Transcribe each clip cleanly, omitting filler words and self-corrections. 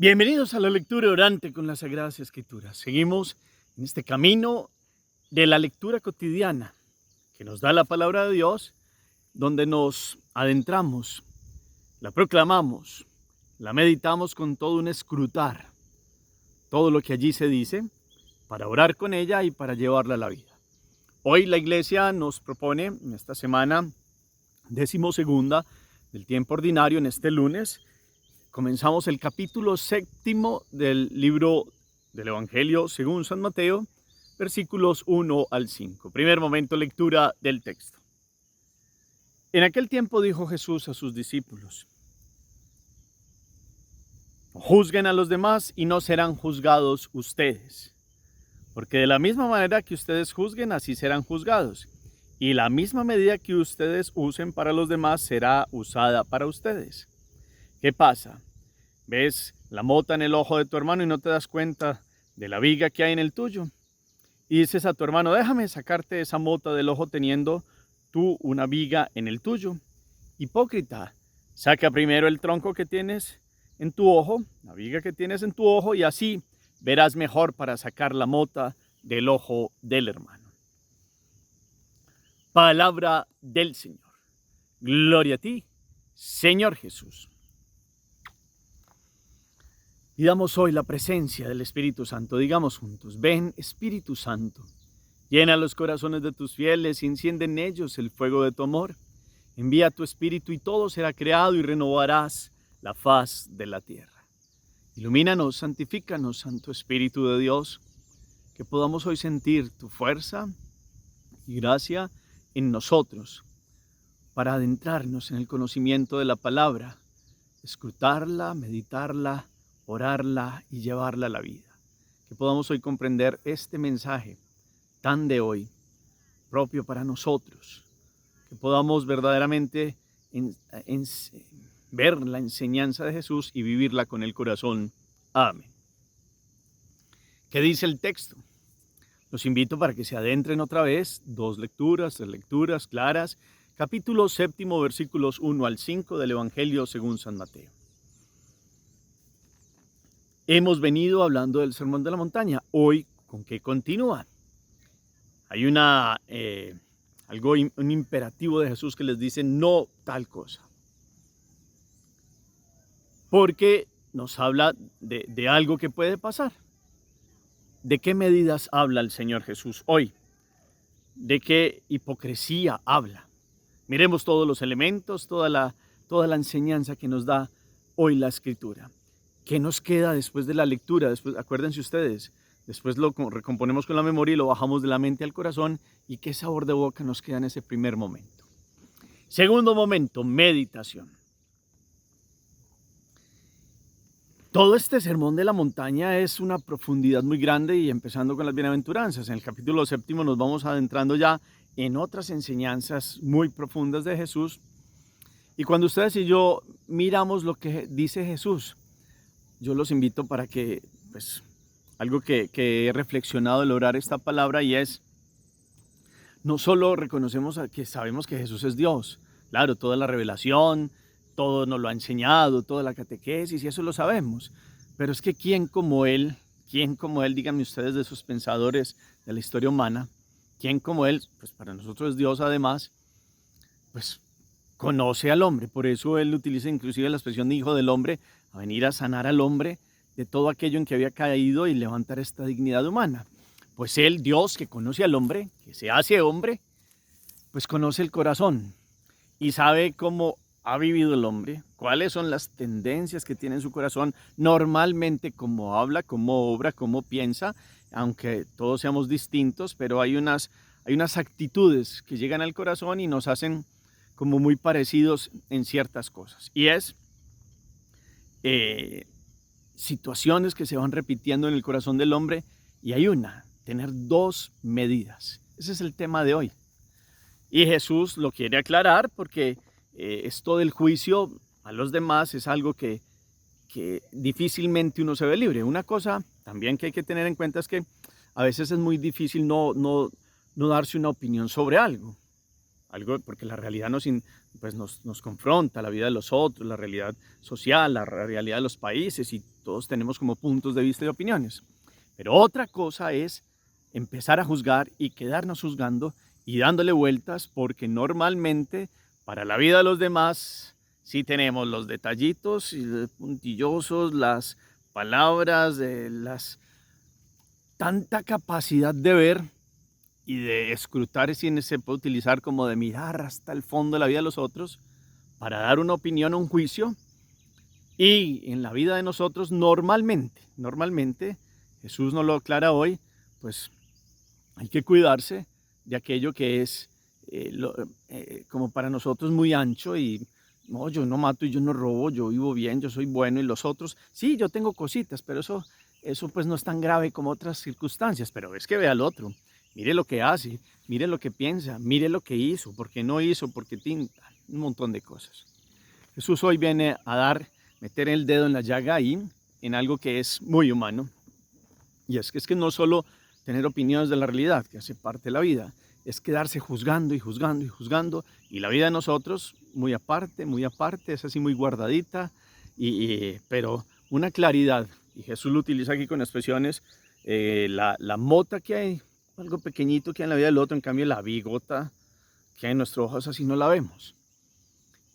Bienvenidos a la lectura orante con las Sagradas Escrituras. Seguimos en este camino de la lectura cotidiana que nos da la palabra de Dios, donde nos adentramos, la proclamamos, la meditamos con todo un escrutar, todo lo que allí se dice, para orar con ella y para llevarla a la vida. Hoy la Iglesia nos propone, en esta semana 12ª del tiempo ordinario, en este lunes, comenzamos el capítulo 7 del libro del Evangelio según San Mateo, versículos 1 al 5. Primer momento, lectura del texto. En aquel tiempo dijo Jesús a sus discípulos: no juzguen a los demás y no serán juzgados ustedes, porque de la misma manera que ustedes juzguen, así serán juzgados, y la misma medida que ustedes usen para los demás será usada para ustedes. ¿Qué pasa? ¿Ves la mota en el ojo de tu hermano y no te das cuenta de la viga que hay en el tuyo? Y dices a tu hermano: déjame sacarte esa mota del ojo teniendo tú una viga en el tuyo. Hipócrita, saca primero el tronco que tienes en tu ojo, la viga que tienes en tu ojo, y así verás mejor para sacar la mota del ojo del hermano. Palabra del Señor. Gloria a ti, Señor Jesús. Pidamos hoy la presencia del Espíritu Santo. Digamos juntos: ven, Espíritu Santo, llena los corazones de tus fieles y enciende en ellos el fuego de tu amor. Envía tu Espíritu y todo será creado y renovarás la faz de la tierra. Ilumínanos, santifícanos, Santo Espíritu de Dios, que podamos hoy sentir tu fuerza y gracia en nosotros para adentrarnos en el conocimiento de la palabra, escrutarla, meditarla, orarla y llevarla a la vida. Que podamos hoy comprender este mensaje tan de hoy, propio para nosotros. Que podamos verdaderamente ver la enseñanza de Jesús y vivirla con el corazón. Amén. ¿Qué dice el texto? Los invito para que se adentren otra vez, 2 lecturas, 3 lecturas claras. Capítulo 7, versículos 1 al 5 del Evangelio según San Mateo. Hemos venido hablando del Sermón de la Montaña. Hoy, ¿con qué continúa? Hay un imperativo de Jesús que les dice: no tal cosa. Porque nos habla de algo que puede pasar. ¿De qué medidas habla el Señor Jesús hoy? ¿De qué hipocresía habla? Miremos todos los elementos, toda la enseñanza que nos da hoy la Escritura. ¿Qué nos queda después de la lectura? Después, acuérdense ustedes, después lo recomponemos con la memoria y lo bajamos de la mente al corazón. ¿Y qué sabor de boca nos queda en ese primer momento? Segundo momento, meditación. Todo este sermón de la montaña es una profundidad muy grande, y empezando con las bienaventuranzas. En el capítulo 7 nos vamos adentrando ya en otras enseñanzas muy profundas de Jesús. Y cuando ustedes y yo miramos lo que dice Jesús, yo los invito para que, algo que he reflexionado al orar esta palabra, y es: no solo reconocemos que sabemos que Jesús es Dios, claro, toda la revelación, todo nos lo ha enseñado, toda la catequesis, y eso lo sabemos, pero es que ¿quién como Él, díganme ustedes, de sus pensadores de la historia humana, quién como Él, pues para nosotros es Dios además, pues conoce al hombre? Por eso Él utiliza inclusive la expresión de Hijo del Hombre, a venir a sanar al hombre de todo aquello en que había caído y levantar esta dignidad humana. Pues Él, Dios, que conoce al hombre, que se hace hombre, pues conoce el corazón y sabe cómo ha vivido el hombre, cuáles son las tendencias que tiene en su corazón, normalmente cómo habla, cómo obra, cómo piensa, aunque todos seamos distintos, pero hay unas actitudes que llegan al corazón y nos hacen como muy parecidos en ciertas cosas. Y es situaciones que se van repitiendo en el corazón del hombre, y hay tener 2 medidas. Ese es el tema de hoy. Y Jesús lo quiere aclarar porque esto del juicio a los demás es algo que difícilmente uno se ve libre. Una cosa también que hay que tener en cuenta es que a veces es muy difícil no darse una opinión sobre algo, porque la realidad nos confronta, la vida de los otros, la realidad social, la realidad de los países, y todos tenemos como puntos de vista y opiniones. Pero otra cosa es empezar a juzgar y quedarnos juzgando y dándole vueltas, porque normalmente para la vida de los demás sí tenemos los detallitos y puntillosos, las palabras, tanta capacidad de ver y de escrutar, si se puede utilizar como de mirar hasta el fondo de la vida de los otros para dar una opinión o un juicio. Y en la vida de nosotros normalmente, Jesús nos lo aclara hoy, pues hay que cuidarse de aquello que es como para nosotros muy ancho y no, yo no mato y yo no robo, yo vivo bien, yo soy bueno y los otros, sí, yo tengo cositas, pero eso pues no es tan grave como otras circunstancias, pero es que ve al otro, mire lo que hace, mire lo que piensa, mire lo que hizo, por qué no hizo, por qué un montón de cosas. Jesús hoy viene a meter el dedo en la llaga ahí, en algo que es muy humano, y es que no solo tener opiniones de la realidad, que hace parte de la vida, es quedarse juzgando y juzgando y juzgando, y la vida de nosotros, muy aparte, es así muy guardadita, pero una claridad, y Jesús lo utiliza aquí con expresiones, la mota que hay, algo pequeñito que hay en la vida del otro, en cambio la bigota que hay en nuestros ojos así no la vemos.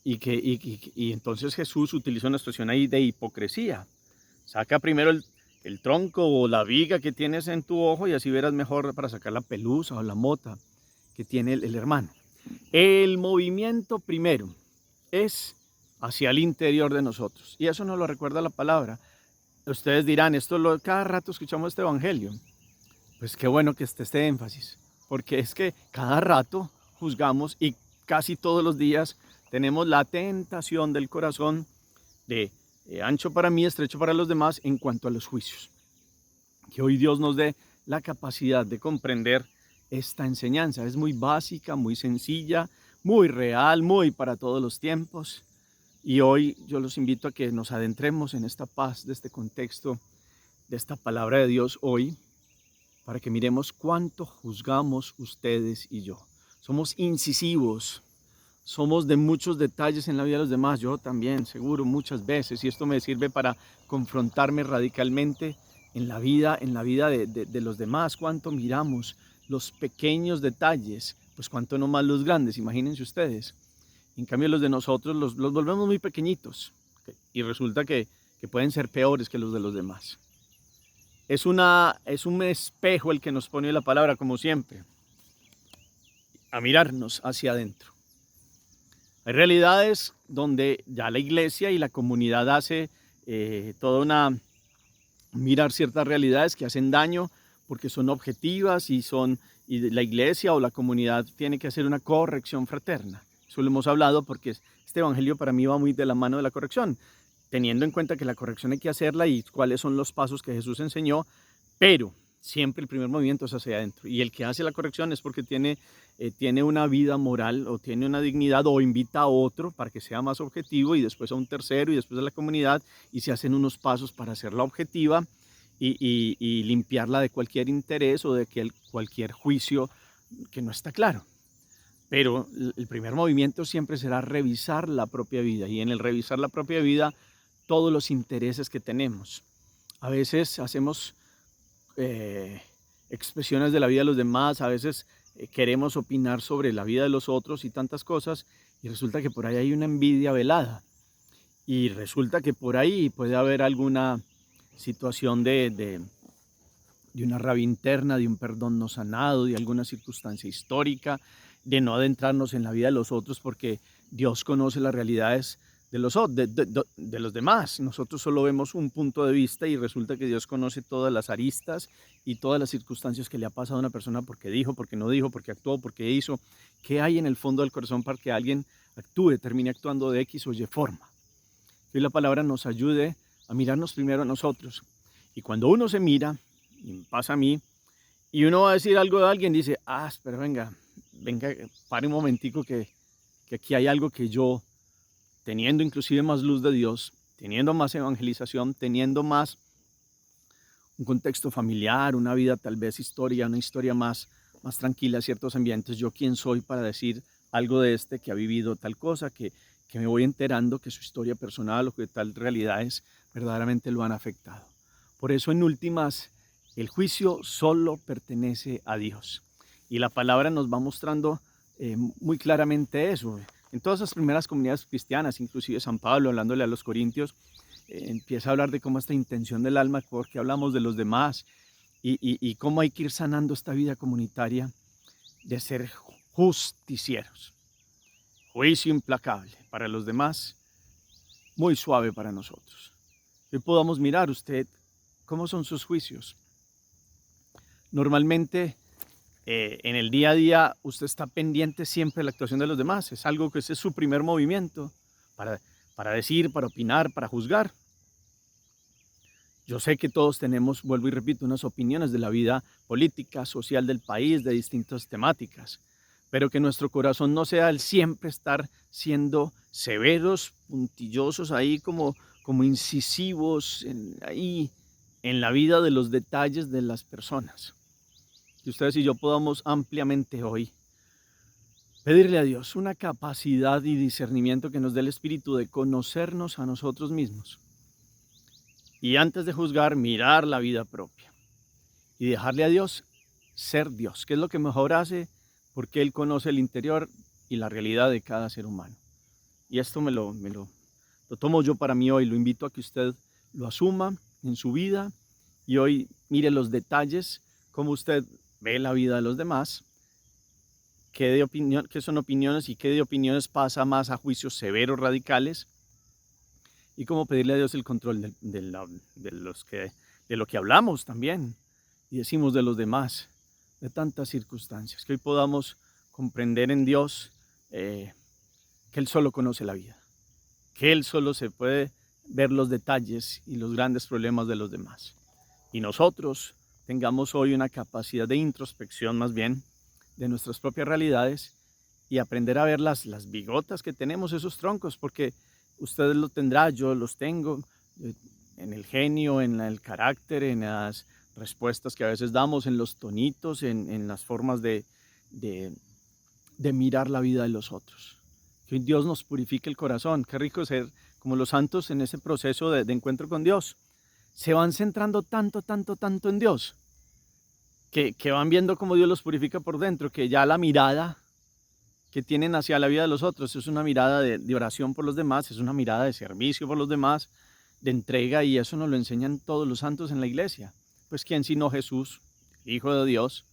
Y entonces Jesús utiliza una expresión ahí de hipocresía. Saca primero el tronco o la viga que tienes en tu ojo y así verás mejor para sacar la pelusa o la mota que tiene el hermano. El movimiento primero es hacia el interior de nosotros y eso nos lo recuerda la palabra. Ustedes dirán, cada rato escuchamos este evangelio. Pues qué bueno que esté este énfasis, porque es que cada rato juzgamos y casi todos los días tenemos la tentación del corazón de ancho para mí, estrecho para los demás en cuanto a los juicios. Que hoy Dios nos dé la capacidad de comprender esta enseñanza. Es muy básica, muy sencilla, muy real, muy para todos los tiempos. Y hoy yo los invito a que nos adentremos en esta paz de este contexto, de esta palabra de Dios hoy, para que miremos cuánto juzgamos ustedes y yo. Somos incisivos, somos de muchos detalles en la vida de los demás, yo también, seguro, muchas veces, y esto me sirve para confrontarme radicalmente en la vida de los demás, cuánto miramos los pequeños detalles, pues cuánto no más los grandes, imagínense ustedes. En cambio los de nosotros los volvemos muy pequeñitos y resulta que pueden ser peores que los de los demás. Es un espejo el que nos pone la palabra, como siempre, a mirarnos hacia adentro. Hay realidades donde ya la iglesia y la comunidad hace mirar ciertas realidades que hacen daño porque son objetivas y la iglesia o la comunidad tiene que hacer una corrección fraterna. Eso lo hemos hablado porque este evangelio para mí va muy de la mano de la corrección, teniendo en cuenta que la corrección hay que hacerla y cuáles son los pasos que Jesús enseñó, pero siempre el primer movimiento es hacia adentro. Y el que hace la corrección es porque tiene una vida moral o tiene una dignidad o invita a otro para que sea más objetivo y después a un tercero y después a la comunidad y se hacen unos pasos para hacerla objetiva y limpiarla de cualquier interés o de cualquier juicio que no está claro. Pero el primer movimiento siempre será revisar la propia vida y en el revisar la propia vida todos los intereses que tenemos. A veces hacemos expresiones de la vida de los demás, a veces queremos opinar sobre la vida de los otros y tantas cosas y resulta que por ahí hay una envidia velada y resulta que por ahí puede haber alguna situación de una rabia interna, de un perdón no sanado, de alguna circunstancia histórica, de no adentrarnos en la vida de los otros porque Dios conoce las realidades de los demás. Nosotros solo vemos un punto de vista y resulta que Dios conoce todas las aristas y todas las circunstancias que le ha pasado a una persona porque dijo, porque no dijo, porque actuó, porque hizo. ¿Qué hay en el fondo del corazón para que alguien actúe, termine actuando de X o Y forma? Que hoy la palabra nos ayude a mirarnos primero a nosotros. Y cuando uno se mira, y me pasa a mí, y uno va a decir algo de alguien, dice, pero venga, pare un momentico que aquí hay algo que yo, teniendo inclusive más luz de Dios, teniendo más evangelización, teniendo más un contexto familiar, una vida tal vez una historia más tranquila, ciertos ambientes, yo quién soy para decir algo de que ha vivido tal cosa, que me voy enterando que su historia personal o que tal realidades verdaderamente lo han afectado. Por eso, en últimas, el juicio solo pertenece a Dios. Y la palabra nos va mostrando muy claramente eso. En todas las primeras comunidades cristianas, inclusive San Pablo, hablándole a los corintios, empieza a hablar de cómo esta intención del alma, porque hablamos de los demás, y cómo hay que ir sanando esta vida comunitaria de ser justicieros. Juicio implacable para los demás, muy suave para nosotros. Hoy podamos mirar usted cómo son sus juicios. Normalmente en el día a día usted está pendiente siempre de la actuación de los demás. Es algo que ese es su primer movimiento para decir, para opinar, para juzgar. Yo sé que todos tenemos, vuelvo y repito, unas opiniones de la vida política, social del país, de distintas temáticas, pero que nuestro corazón no sea el siempre estar siendo severos, puntillosos ahí como incisivos ahí en la vida de los detalles de las personas. Que ustedes y yo podamos ampliamente hoy pedirle a Dios una capacidad y discernimiento que nos dé el Espíritu de conocernos a nosotros mismos. Y antes de juzgar, mirar la vida propia y dejarle a Dios ser Dios, que es lo que mejor hace, porque Él conoce el interior y la realidad de cada ser humano. Y esto me lo tomo yo para mí hoy. Lo invito a que usted lo asuma en su vida y hoy mire los detalles, cómo usted ve la vida de los demás, qué son opiniones y qué de opiniones pasa más a juicios severos, radicales, y cómo pedirle a Dios el control de lo que hablamos también y decimos de los demás, de tantas circunstancias, que hoy podamos comprender en Dios que Él solo conoce la vida, que Él solo se puede ver los detalles y los grandes problemas de los demás. Y nosotros tengamos hoy una capacidad de introspección más bien de nuestras propias realidades y aprender a ver las bigotas que tenemos, esos troncos, porque ustedes lo tendrán, yo los tengo, en el genio, en el carácter, en las respuestas que a veces damos, en los tonitos, en las formas de mirar la vida de los otros. Que Dios nos purifique el corazón. Qué rico ser como los santos en ese proceso de encuentro con Dios. Se van centrando tanto en Dios, que van viendo cómo Dios los purifica por dentro, que ya la mirada que tienen hacia la vida de los otros es una mirada de oración por los demás, es una mirada de servicio por los demás, de entrega, y eso nos lo enseñan todos los santos en la iglesia. Pues quién sino Jesús, el Hijo de Dios,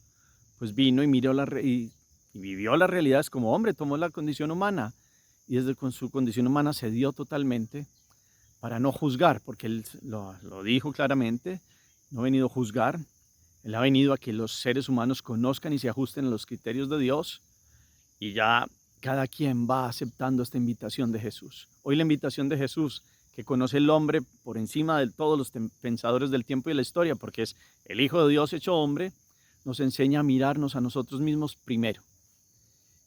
pues vino y miró y vivió las realidades como hombre, tomó la condición humana y desde con su condición humana se dio totalmente para no juzgar, porque Él lo dijo claramente, no ha venido a juzgar, Él ha venido a que los seres humanos conozcan y se ajusten a los criterios de Dios. Y ya cada quien va aceptando esta invitación de Jesús. Hoy la invitación de Jesús, que conoce el hombre por encima de todos los pensadores del tiempo y la historia, porque es el Hijo de Dios hecho hombre, nos enseña a mirarnos a nosotros mismos primero.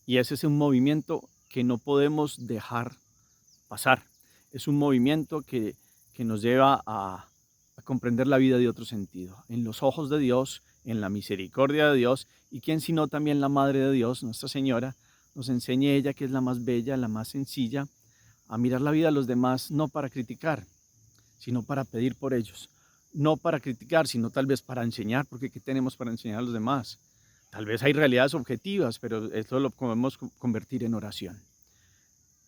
Y ese es un movimiento que no podemos dejar pasar. Es un movimiento que nos lleva a comprender la vida de otro sentido, en los ojos de Dios, en la misericordia de Dios, y quién sino también la Madre de Dios, Nuestra Señora, nos enseñe ella, que es la más bella, la más sencilla, a mirar la vida de los demás, no para criticar, sino para pedir por ellos. No para criticar, sino tal vez para enseñar, porque ¿qué tenemos para enseñar a los demás? Tal vez hay realidades objetivas, pero esto lo podemos convertir en oración.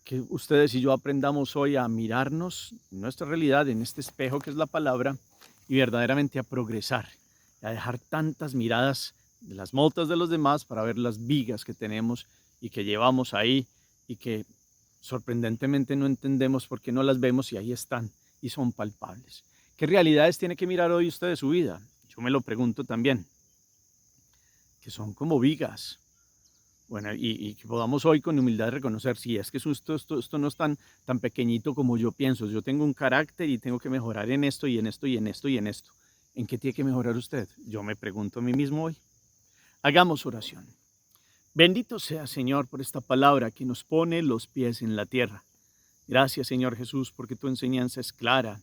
Que ustedes y yo aprendamos hoy a mirarnos en nuestra realidad, en este espejo que es la palabra, y verdaderamente a progresar, a dejar tantas miradas de las motas de los demás para ver las vigas que tenemos y que llevamos ahí y que sorprendentemente no entendemos por qué no las vemos y ahí están y son palpables. ¿Qué realidades tiene que mirar hoy usted de su vida? Yo me lo pregunto también, que son como vigas. Bueno, y que podamos hoy con humildad reconocer, si es que esto no es tan pequeñito como yo pienso. Yo tengo un carácter y tengo que mejorar en esto y en esto y en esto y en esto. ¿En qué tiene que mejorar usted? Yo me pregunto a mí mismo hoy. Hagamos oración. Bendito sea, Señor, por esta palabra que nos pone los pies en la tierra. Gracias, Señor Jesús, porque tu enseñanza es clara.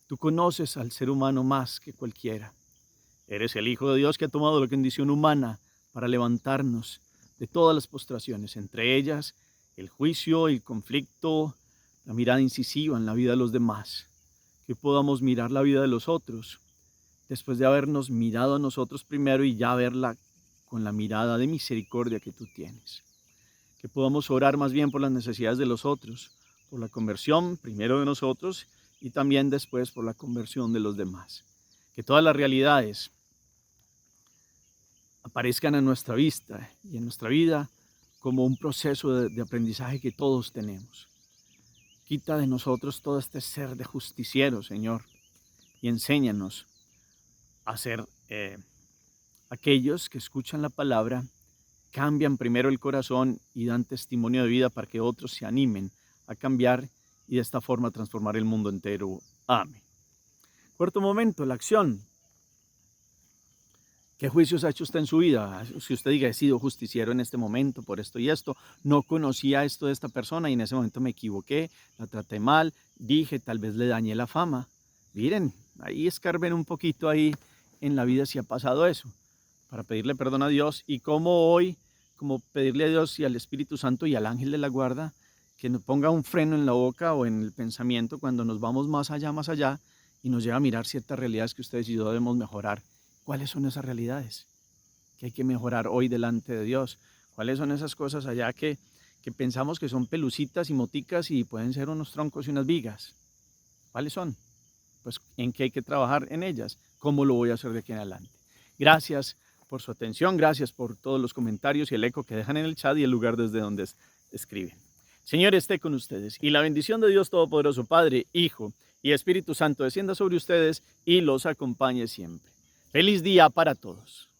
Tú conoces al ser humano más que cualquiera. Eres el Hijo de Dios que ha tomado la condición humana para levantarnos de todas las postraciones, entre ellas el juicio, el conflicto, la mirada incisiva en la vida de los demás. Que que podamos mirar la vida de los otros después de habernos mirado a nosotros primero y ya verla con la mirada de misericordia que tú tienes. Que podamos orar más bien por las necesidades de los otros, por la conversión primero de nosotros y también después por la conversión de los demás. Que todas las realidades aparezcan a nuestra vista y en nuestra vida como un proceso de aprendizaje que todos tenemos. Quita de nosotros todo este ser de justiciero, Señor, y enséñanos a ser aquellos que escuchan la palabra, cambian primero el corazón y dan testimonio de vida para que otros se animen a cambiar y de esta forma transformar el mundo entero. Amén. Cuarto momento, la acción. ¿Qué juicios ha hecho usted en su vida? Si usted diga, he sido justiciero en este momento por esto y esto, no conocía esto de esta persona y en ese momento me equivoqué, la traté mal, dije, tal vez le dañé la fama. Miren, ahí escarben un poquito ahí en la vida si ha pasado eso, para pedirle perdón a Dios y como hoy, como pedirle a Dios y al Espíritu Santo y al ángel de la guarda que nos ponga un freno en la boca o en el pensamiento cuando nos vamos más allá y nos lleva a mirar ciertas realidades que ustedes y yo debemos mejorar. ¿Cuáles son esas realidades que hay que mejorar hoy delante de Dios? ¿Cuáles son esas cosas allá que pensamos que son pelucitas y moticas y pueden ser unos troncos y unas vigas? ¿Cuáles son? Pues en qué hay que trabajar en ellas. ¿Cómo lo voy a hacer de aquí en adelante? Gracias por su atención, gracias por todos los comentarios y el eco que dejan en el chat y el lugar desde donde escriben. Señor, esté con ustedes y la bendición de Dios Todopoderoso, Padre, Hijo y Espíritu Santo descienda sobre ustedes y los acompañe siempre. Feliz día para todos.